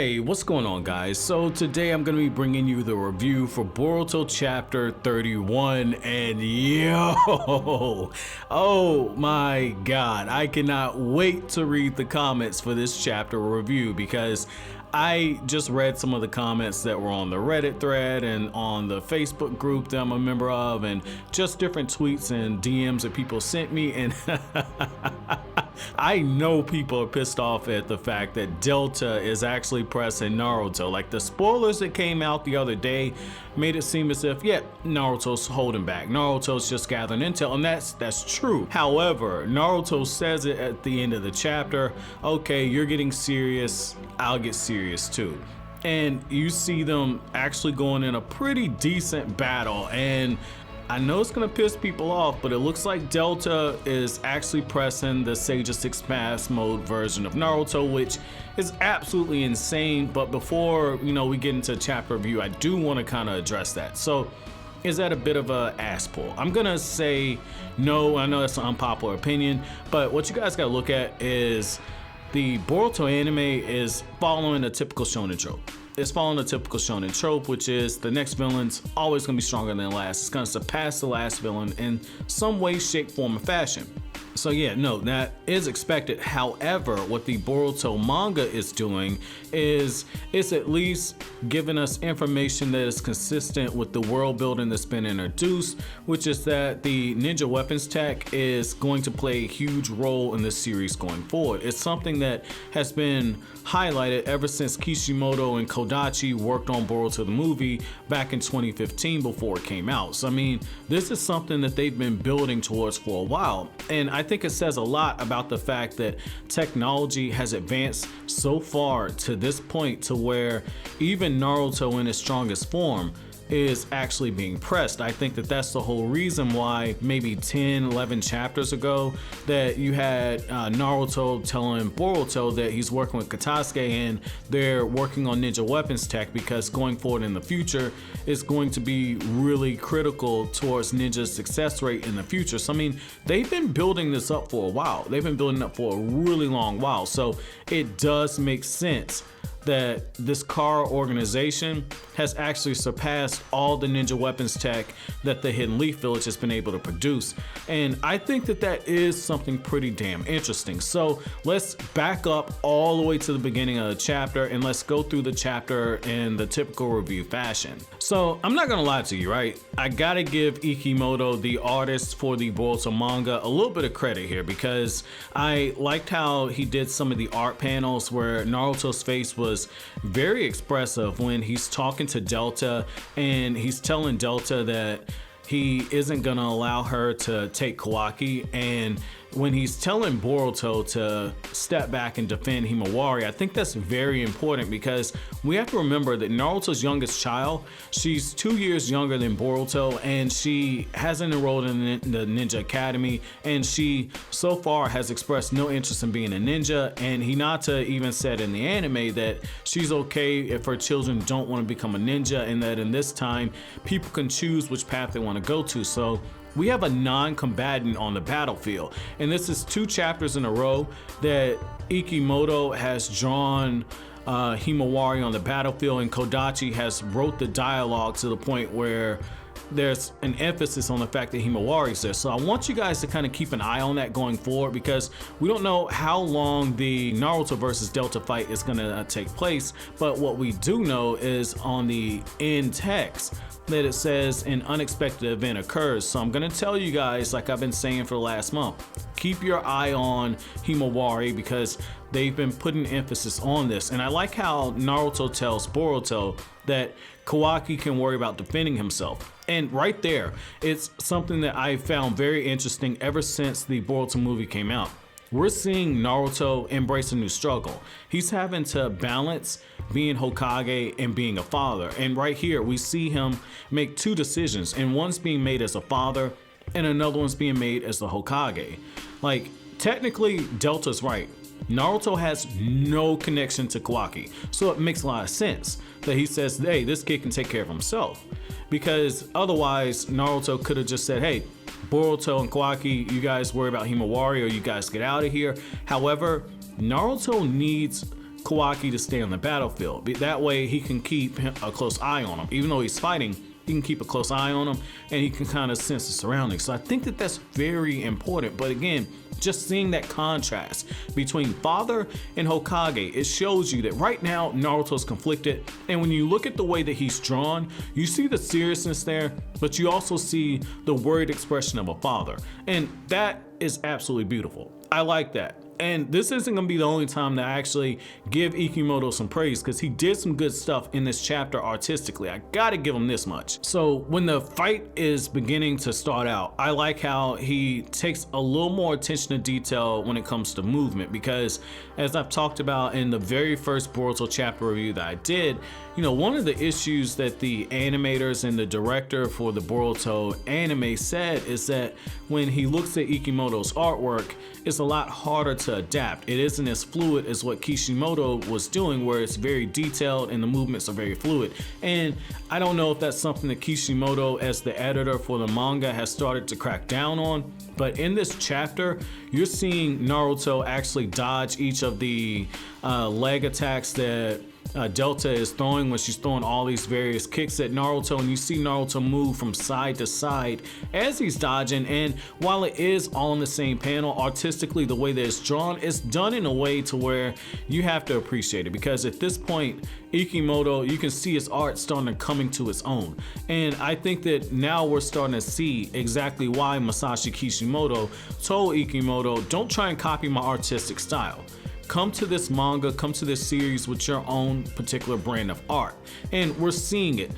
Hey, what's going on, guys? So today I'm going to be bringing you the review for Boruto chapter 31, and oh my god, I cannot wait to read the comments for this chapter review, because I just read some of the comments that were on the Reddit thread and on the Facebook group that I'm a member of, and just different tweets and DMs that people sent me, and I know people are pissed off at the fact that Delta is actually pressing Naruto. Like, the spoilers that came out the other day made it seem as if, yeah, Naruto's holding back. Naruto's just gathering intel, and that's true. However, Naruto says it at the end of the chapter, okay, you're getting serious, I'll get serious too. And you see them actually going in a pretty decent battle, and I know it's gonna piss people off, but it looks like Delta is actually pressing the Sage of Six Paths mode version of Naruto, which is absolutely insane. But before we get into chapter review, I do want to kind of address that. So, is that a bit of a ass pull? I'm gonna say no. I know that's an unpopular opinion, but what you guys gotta look at is the Boruto anime is following a typical shonen trope. It's following a typical shonen trope, which is the next villain's always going to be stronger than the last. It's going to surpass the last villain in some way, shape, form, or fashion. So yeah, no, that is expected. However, what the Boruto manga is doing is it's at least giving us information that is consistent with the world building that's been introduced, which is that the ninja weapons tech is going to play a huge role in this series going forward. It's something that has been highlighted ever since Kishimoto and Kodachi worked on Boruto the movie back in 2015 before it came out. So I mean, this is something that they've been building towards for a while, and I think it says a lot about the fact that technology has advanced so far to this point to where even Naruto in his strongest form is actually being pressed. I think that that's the whole reason why maybe 10, 11 chapters ago that you had Naruto telling Boruto that he's working with Katasuke and they're working on ninja weapons tech, because going forward in the future is going to be really critical towards ninja's success rate in the future. So I mean, they've been building this up for a while. They've been building up for a really long while. So it does make sense that this car organization has actually surpassed all the ninja weapons tech that the Hidden Leaf Village has been able to produce. And I think that that is something pretty damn interesting. So let's back up all the way to the beginning of the chapter and let's go through the chapter in the typical review fashion. So I'm not gonna lie to you, right? I gotta give Ikimoto, the artist for the Boruto manga, a little bit of credit here, because I liked how he did some of the art panels where Naruto's face was very expressive when he's talking to Delta and he's telling Delta that he isn't gonna allow her to take Kawaki, and when he's telling Boruto to step back and defend Himawari, I think that's very important, because we have to remember that Naruto's youngest child, she's 2 years younger than Boruto, and she hasn't enrolled in the Ninja Academy, and she so far has expressed no interest in being a ninja. And Hinata even said in the anime that she's okay if her children don't want to become a ninja, and that in this time people can choose which path they want to go to. So we have a non-combatant on the battlefield, and this is 2 chapters in a row that Ikimoto has drawn Himawari on the battlefield, and Kodachi has wrote the dialogue to the point where there's an emphasis on the fact that Himawari's there. So I want you guys to kind of keep an eye on that going forward, because we don't know how long the Naruto versus Delta fight is gonna take place, but what we do know is on the end text that it says an unexpected event occurs. So I'm gonna tell you guys, like I've been saying for the last month, keep your eye on Himawari, because they've been putting emphasis on this. And I like how Naruto tells Boruto that Kawaki can worry about defending himself. And right there, it's something that I found very interesting ever since the Boruto movie came out. We're seeing Naruto embrace a new struggle. He's having to balance being Hokage and being a father. And right here, we see him make 2 decisions, and one's being made as a father and another one's being made as the Hokage. Like, technically, Delta's right. Naruto has no connection to Kawaki, so it makes a lot of sense that he says, hey, this kid can take care of himself, because otherwise Naruto could have just said, hey, Boruto and Kawaki, you guys worry about Himawari, or you guys get out of here. However, Naruto needs Kawaki to stay on the battlefield. That way he can keep a close eye on him. Even though he's fighting, he can keep a close eye on him and he can kind of sense the surroundings. So I think that that's very important. But again, just seeing that contrast between father and Hokage, it shows you that right now Naruto's conflicted. And when you look at the way that he's drawn, you see the seriousness there, but you also see the worried expression of a father. And that is absolutely beautiful. I like that. And this isn't gonna be the only time that I actually give Ikimoto some praise, because he did some good stuff in this chapter artistically. I gotta give him this much. So when the fight is beginning to start out, I like how he takes a little more attention to detail when it comes to movement, because as I've talked about in the very first Boruto chapter review that I did, you know, one of the issues that the animators and the director for the Boruto anime said is that when he looks at Ikimoto's artwork, it's a lot harder to adapt. It isn't as fluid as what Kishimoto was doing, where it's very detailed and the movements are very fluid. And I don't know if that's something that Kishimoto, as the editor for the manga, has started to crack down on, but in this chapter, you're seeing Naruto actually dodge each of the leg attacks that Delta is throwing when she's throwing all these various kicks at Naruto, and you see Naruto move from side to side as he's dodging. And while it is all in the same panel, artistically the way that it's drawn, it's done in a way to where you have to appreciate it, because at this point Ikimoto, you can see his art starting to come into its own. And I think that now we're starting to see exactly why Masashi Kishimoto told Ikimoto, don't try and copy my artistic style. Come to this manga, come to this series with your own particular brand of art. And we're seeing it,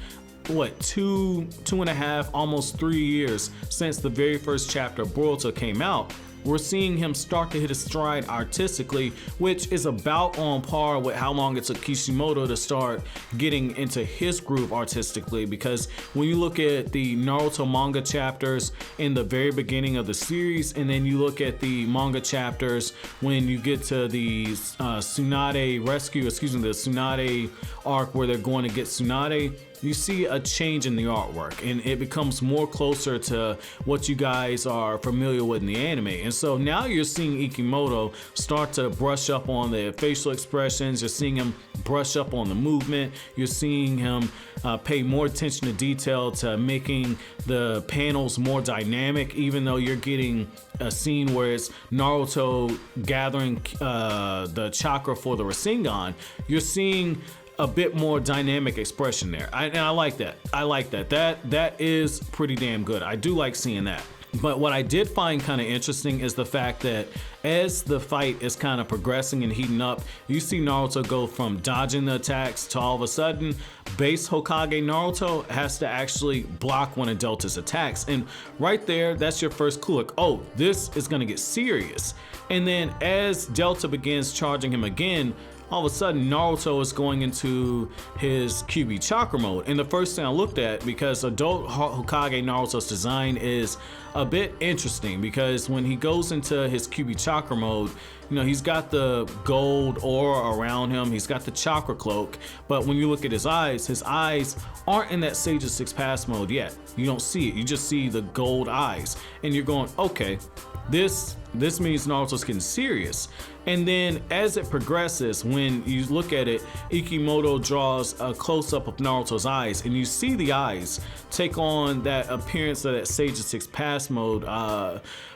what, two and a half, almost 3 years since the very first chapter of Boruto came out. We're seeing him start to hit his stride artistically, which is about on par with how long it took Kishimoto to start getting into his groove artistically. Because when you look at the Naruto manga chapters in the very beginning of the series, and then you look at the manga chapters when you get to the Tsunade rescue, the Tsunade arc where they're going to get Tsunade, you see a change in the artwork, and it becomes more closer to what you guys are familiar with in the anime. And so now you're seeing Ikimoto start to brush up on the facial expressions, you're seeing him brush up on the movement, you're seeing him pay more attention to detail, to making the panels more dynamic, even though you're getting a scene where it's Naruto gathering the chakra for the Rasengan. You're seeing a bit more dynamic expression there. And I like that. I like that. That is pretty damn good. I do like seeing that. But what I did find kind of interesting is the fact that as the fight is kind of progressing and heating up, you see Naruto go from dodging the attacks to all of a sudden, base Hokage Naruto has to actually block one of Delta's attacks. And right there, that's your first clue, like, oh, this is gonna get serious. And then as Delta begins charging him again, all of a sudden Naruto is going into his kyuubi chakra mode. And the first thing I looked at, because adult Hokage Naruto's design is a bit interesting, because when he goes into his kyuubi chakra mode, you know, he's got the gold aura around him, he's got the chakra cloak, but when you look at his eyes aren't in that Sage of Six Paths mode yet. You don't see it, you just see the gold eyes. And you're going, okay, this means Naruto's getting serious. And then as it progresses, when you look at it, Ikimoto draws a close-up of Naruto's eyes, and you see the eyes take on that appearance of that Sage of Six Paths mode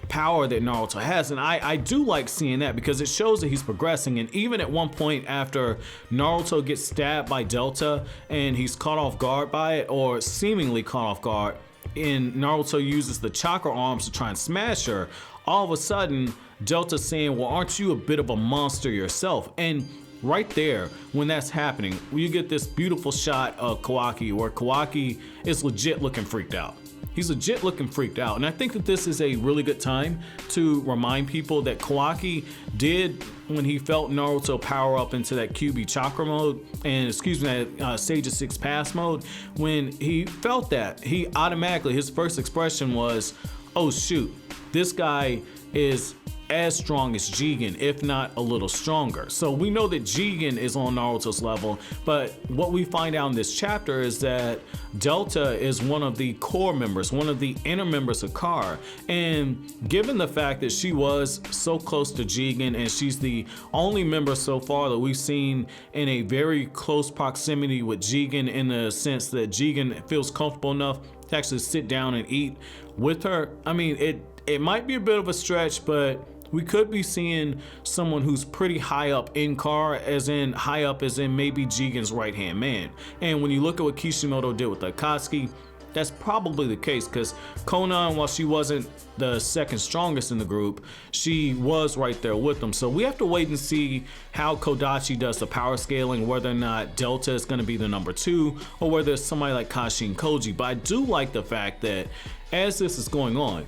power that Naruto has. And I do like seeing that, because it shows that he's progressing. And even at one point after Naruto gets stabbed by Delta and he's caught off guard by it, or seemingly caught off guard, and Naruto uses the chakra arms to try and smash her, all of a sudden Delta's saying, well, aren't you a bit of a monster yourself? And right there, when that's happening, you get this beautiful shot of Kawaki, where Kawaki is legit looking freaked out. He's legit looking freaked out. And I think that this is a really good time to remind people that Kawaki did, when he felt Naruto power up into that kyuubi chakra mode, and that Sage of Six Paths mode, when he felt that, he automatically, his first expression was, oh shoot, this guy is as strong as Jigen, if not a little stronger. So we know that Jigen is on Naruto's level, but what we find out in this chapter is that Delta is one of the core members, one of the inner members of Car. And given the fact that she was so close to Jigen, and she's the only member so far that we've seen in a very close proximity with Jigen, in the sense that Jigen feels comfortable enough to actually sit down and eat with her. I mean, it might be a bit of a stretch, but we could be seeing someone who's pretty high up in Car, as in high up as in maybe Jigen's right-hand man. And when you look at what Kishimoto did with the Akatsuki, that's probably the case, because Konan, while she wasn't the second strongest in the group, she was right there with them. So we have to wait and see how Kodachi does the power scaling, whether or not Delta is going to be the number 2, or whether it's somebody like Kashi and Koji. But I do like the fact that as this is going on,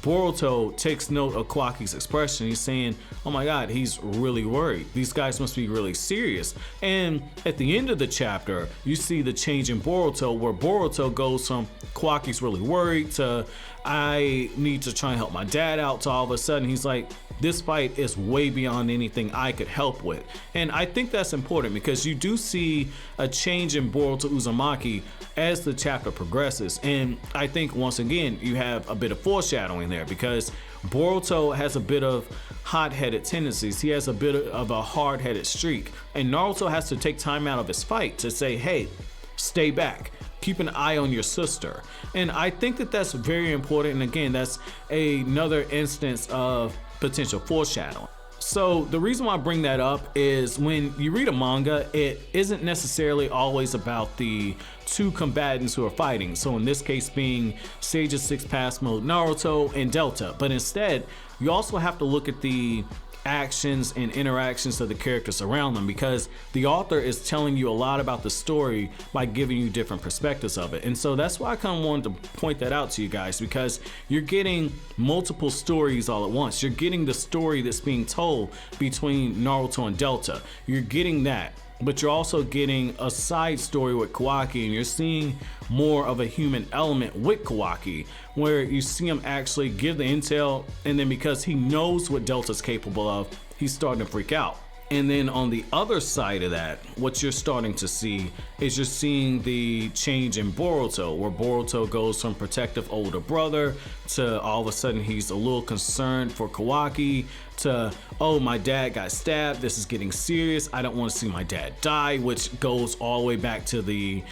Boruto takes note of Kawaki's expression. He's saying, oh my god, he's really worried. These guys must be really serious. And at the end of the chapter, you see the change in Boruto, where Boruto goes from Kawaki's really worried to I need to try and help my dad out, to all of a sudden he's like, this fight is way beyond anything I could help with. And I think that's important, because you do see a change in Boruto Uzumaki as the chapter progresses. And I think once again you have a bit of foreshadowing there, because Boruto has a bit of hot-headed tendencies. He has a bit of a hard-headed streak, and Naruto has to take time out of his fight to say, hey, stay back, keep an eye on your sister. And I think that that's very important. And again, that's another instance of potential foreshadowing. So the reason why I bring that up is when you read a manga, it isn't necessarily always about the two combatants who are fighting. So in this case being Sage's Six Paths Mode Naruto and Delta, but instead you also have to look at the actions and interactions of the characters around them, because the author is telling you a lot about the story by giving you different perspectives of it. And so that's why I kind of wanted to point that out to you guys, because you're getting multiple stories all at once. You're getting the story that's being told between Naruto and Delta. You're getting that, but you're also getting a side story with Kawaki, and you're seeing more of a human element with Kawaki, where you see him actually give the intel, and then because he knows what Delta's capable of, he's starting to freak out. And then on the other side of that, what you're starting to see is you're seeing the change in Boruto, where Boruto goes from protective older brother to all of a sudden he's a little concerned for Kawaki, to, oh, my dad got stabbed, this is getting serious, I don't want to see my dad die, which goes all the way back to the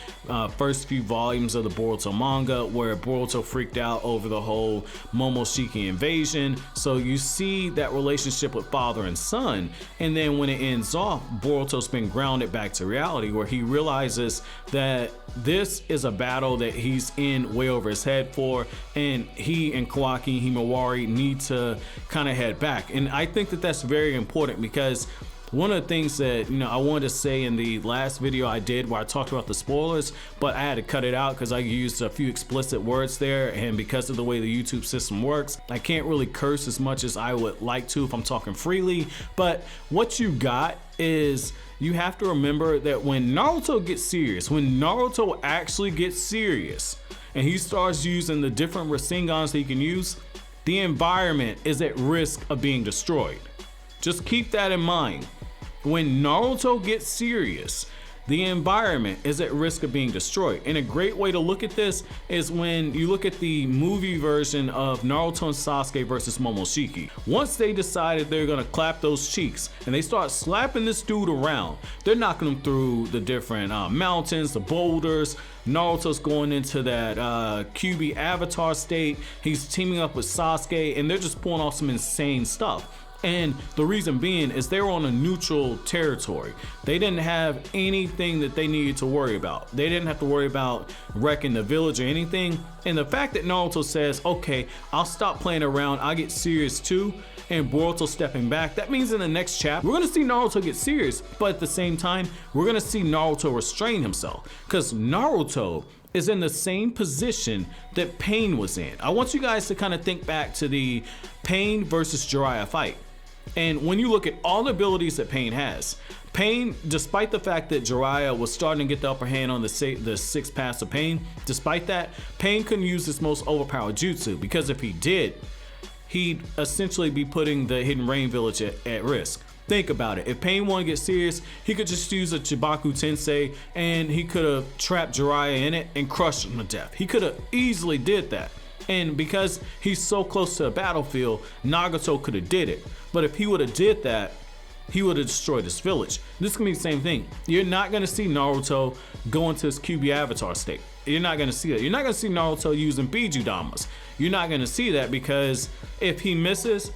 first few volumes of the Boruto manga, where Boruto freaked out over the whole Momoshiki invasion. So you see that relationship with father and son, and then when it ends off, Boruto's been grounded back to reality, where he realizes that this is a battle that he's in way over his head for, and he and Kawaki Himawari need to kind of head back. And I think that that's very important, because one of the things that, you know, I wanted to say in the last video I did where I talked about the spoilers, but I had to cut it out because I used a few explicit words there, and because of the way the YouTube system works, I can't really curse as much as I would like to if I'm talking freely. But what you got is, you have to remember that when Naruto gets serious, when Naruto actually gets serious and he starts using the different Rasengans that he can use, the environment is at risk of being destroyed. Just keep that in mind. When Naruto gets serious, the environment is at risk of being destroyed. And a great way to look at this is when you look at the movie version of Naruto and Sasuke versus Momoshiki. Once they decided they're gonna clap those cheeks and they start slapping this dude around, they're knocking him through the different mountains, the boulders. Naruto's going into that kyuubi avatar state. He's teaming up with Sasuke, and they're just pulling off some insane stuff. And the reason being is they were on a neutral territory. They didn't have anything that they needed to worry about. They didn't have to worry about wrecking the village or anything. And the fact that Naruto says, okay, I'll stop playing around, I'll get serious too, and Boruto stepping back, that means in the next chapter, we're gonna see Naruto get serious, but at the same time, we're gonna see Naruto restrain himself. Because Naruto is in the same position that Pain was in. I want you guys to kind of think back to the Pain versus Jiraiya fight. And when you look at all the abilities that Pain has, Pain, despite the fact that Jiraiya was starting to get the upper hand on the six paths of Pain, despite that, Pain couldn't use his most overpowered jutsu, because if he did, he'd essentially be putting the Hidden Rain village at risk. Think about it. If Pain 1 gets serious, he could just use a Chibaku Tensei and he could have trapped Jiraiya in it and crushed him to death. He could have easily did that. And because he's so close to the battlefield, Nagato could have did it. But if he would have did that, he would have destroyed this village. This can be the same thing. You're not going to see Naruto go into his kyuubi avatar state. You're not going to see that. You're not going to see Naruto using Bijudamas. You're not going to see that because if he misses,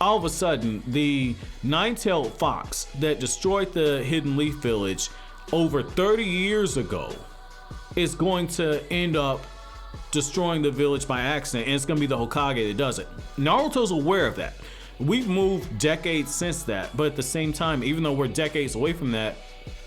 all of a sudden, the nine-tailed fox that destroyed the Hidden Leaf Village over 30 years ago is going to end up destroying the village by accident, and it's going to be the Hokage that does it. Naruto's aware of that. We've moved decades since that, but at the same time, even though we're decades away from that,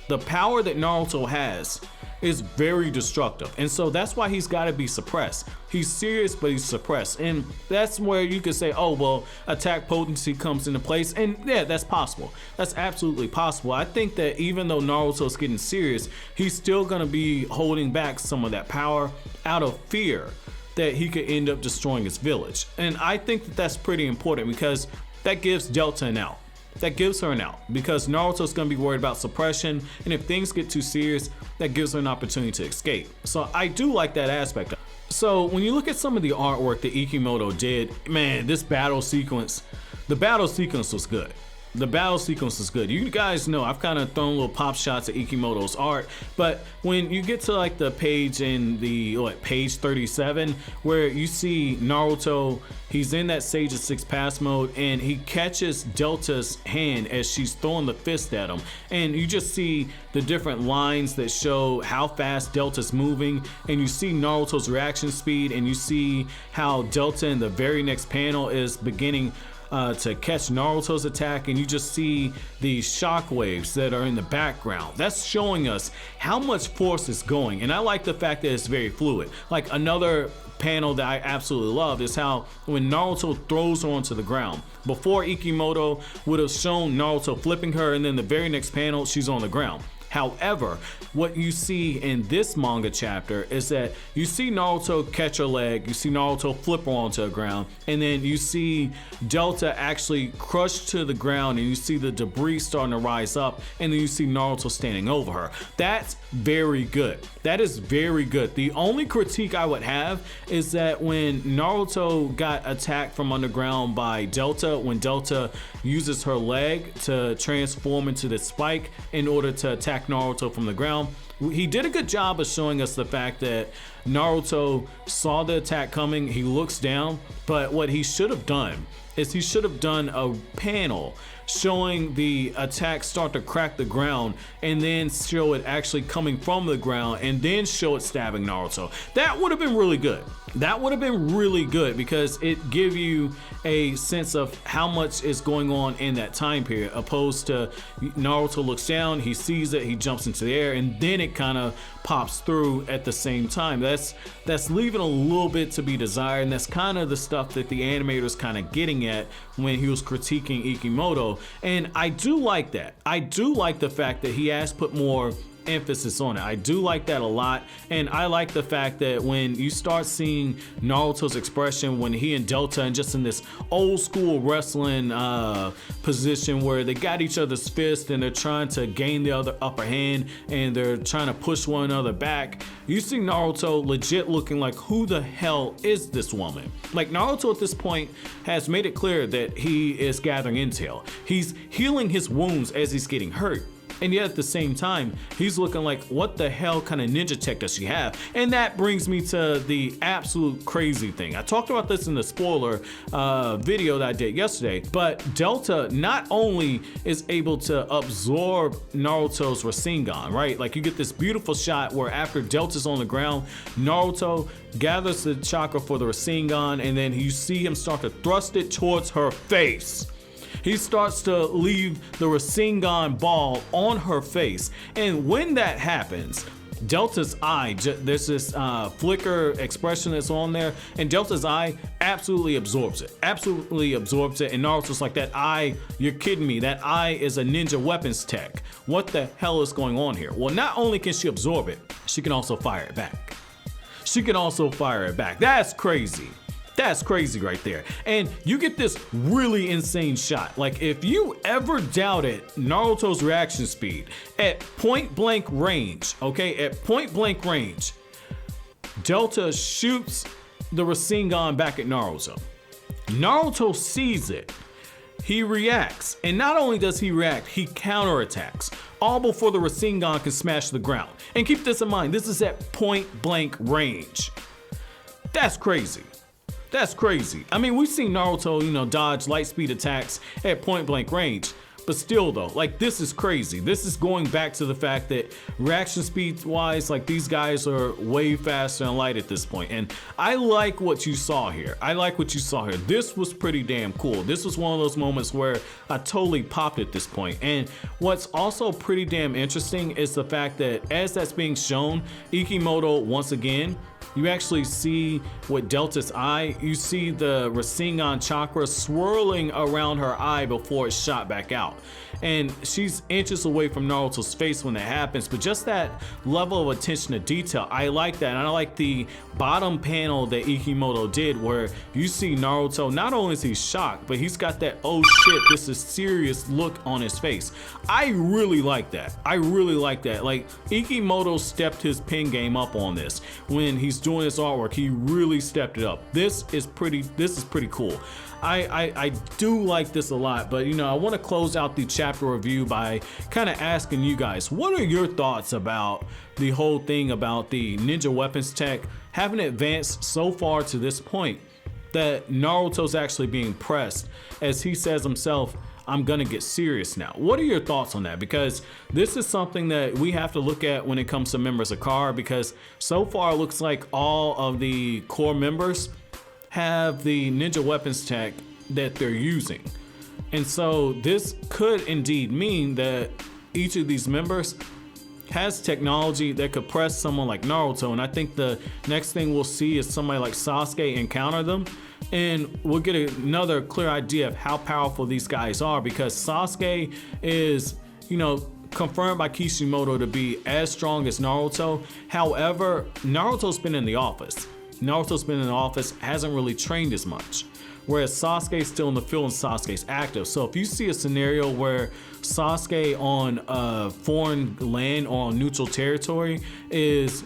the power that Naruto has is very destructive. And so that's why he's got to be suppressed. He's serious, but he's suppressed. And that's where you could say, oh, well, attack potency comes into place. And yeah, that's possible. That's absolutely possible. I think that even though Naruto's getting serious, he's still going to be holding back some of that power out of fear that he could end up destroying his village. And I think that that's pretty important because that gives Delta an out. That gives her an out because Naruto's gonna be worried about suppression, and if things get too serious, that gives her an opportunity to escape. So I do like that aspect. So when you look at some of the artwork that Ikimoto did, man, this battle sequence, the battle sequence was good. The battle sequence is good. You guys know I've kind of thrown little pop shots at Ikimoto's art, but when you get to like the page in the page 37 where you see Naruto, he's in that Sage of Six Paths mode and he catches Delta's hand as she's throwing the fist at him, and you just see the different lines that show how fast Delta's moving, and you see Naruto's reaction speed, and you see how Delta in the very next panel is beginning to catch Naruto's attack, and you just see these shockwaves that are in the background. That's showing us how much force is going, and I like the fact that it's very fluid. Like another panel that I absolutely love is how when Naruto throws her onto the ground, before Ikimoto would have shown Naruto flipping her, and then the very next panel she's on the ground. However, what you see in this manga chapter is that you see Naruto catch her leg, you see Naruto flip her onto the ground, and then you see Delta actually crushed to the ground, and you see the debris starting to rise up, and then you see Naruto standing over her. That's very good. That is very good. The only critique I would have is that when Naruto got attacked from underground by Delta, when Delta uses her leg to transform into the spike in order to attack Naruto from the ground, he did a good job of showing us the fact that Naruto saw the attack coming, he looks down, but what he should have done is he should have done a panel showing the attack start to crack the ground and then show it actually coming from the ground and then show it stabbing Naruto. That would have been really good. That would have been really good because it give you a sense of how much is going on in that time period, opposed to Naruto looks down, he sees it, he jumps into the air, and then it kind of pops through at the same time. That's leaving a little bit to be desired, and that's kind of the stuff that the animator's kind of getting at when he was critiquing Ikimoto. And I do like that. I do like the fact that he has put more emphasis on it. I do like that a lot, and I like the fact that when you start seeing Naruto's expression when he and Delta and just in this old school wrestling position where they got each other's fist and they're trying to gain the other upper hand and they're trying to push one another back, you see Naruto legit looking like, who the hell is this woman? Like, Naruto at this point has made it clear that he is gathering intel. He's healing his wounds as he's getting hurt. And yet at the same time, he's looking like, what the hell kind of ninja tech does she have? And that brings me to the absolute crazy thing. I talked about this in the spoiler video that I did yesterday, but Delta not only is able to absorb Naruto's Rasengan, right? Like, you get this beautiful shot where after Delta's on the ground, Naruto gathers the chakra for the Rasengan, and then you see him start to thrust it towards her face. He starts to leave the Rasengan ball on her face. And when that happens, Delta's eye, there's this flicker expression that's on there, and Delta's eye absolutely absorbs it. Absolutely absorbs it. And Naruto's like, that eye, you're kidding me. That eye is a ninja weapons tech. What the hell is going on here? Well, not only can she absorb it, she can also fire it back. She can also fire it back. That's crazy. That's crazy right there. And you get this really insane shot. Like, if you ever doubted Naruto's reaction speed at point blank range, okay, at point blank range, Delta shoots the Rasengan back at Naruto. Naruto sees it. He reacts. And not only does he react, he counterattacks, all before the Rasengan can smash the ground. And keep this in mind, this is at point blank range. That's crazy. That's crazy. I mean, we've seen Naruto, dodge light speed attacks at point blank range, but still though, like, this is crazy. This is going back to the fact that reaction speed wise, like, these guys are way faster than light at this point. And I like what you saw here. This was pretty damn cool. This was one of those moments where I totally popped at this point. And what's also pretty damn interesting is the fact that as that's being shown, Ikimoto, once again, you actually see with Delta's eye, you see the Rasengan chakra swirling around her eye before it's shot back out. And she's inches away from Naruto's face when that happens, but just that level of attention to detail, I like that. And I like the bottom panel that Ikimoto did where you see Naruto, not only is he shocked, but he's got that, oh shit, this is serious look on his face. I really like that. Like, Ikimoto stepped his pen game up on this. When he's doing his artwork, he really stepped it up. This is pretty cool. I do like this a lot, but I want to close out the chapter review by kind of asking you guys, what are your thoughts about the whole thing about the ninja weapons tech having advanced so far to this point that Naruto's actually being pressed, as he says himself, I'm gonna get serious now. What are your thoughts on that? Because this is something that we have to look at when it comes to members of CAR, because so far it looks like all of the core members have the ninja weapons tech that they're using. And so this could indeed mean that each of these members has technology that could press someone like Naruto. And I think the next thing we'll see is somebody like Sasuke encounter them. And we'll get another clear idea of how powerful these guys are, because Sasuke is, confirmed by Kishimoto to be as strong as Naruto. However, Naruto's been in the office, hasn't really trained as much. Whereas Sasuke's still in the field and Sasuke's active. So if you see a scenario where Sasuke on foreign land or on neutral territory is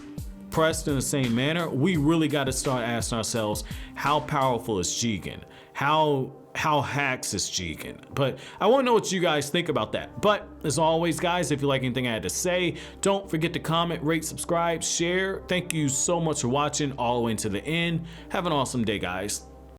pressed in the same manner, we really got to start asking ourselves, how powerful is Jigen? How hacks is Jigen? But I want to know what you guys think about that. But as always, guys, if you like anything I had to say, don't forget to comment, rate, subscribe, share. Thank you so much for watching all the way to the end. Have an awesome day, guys.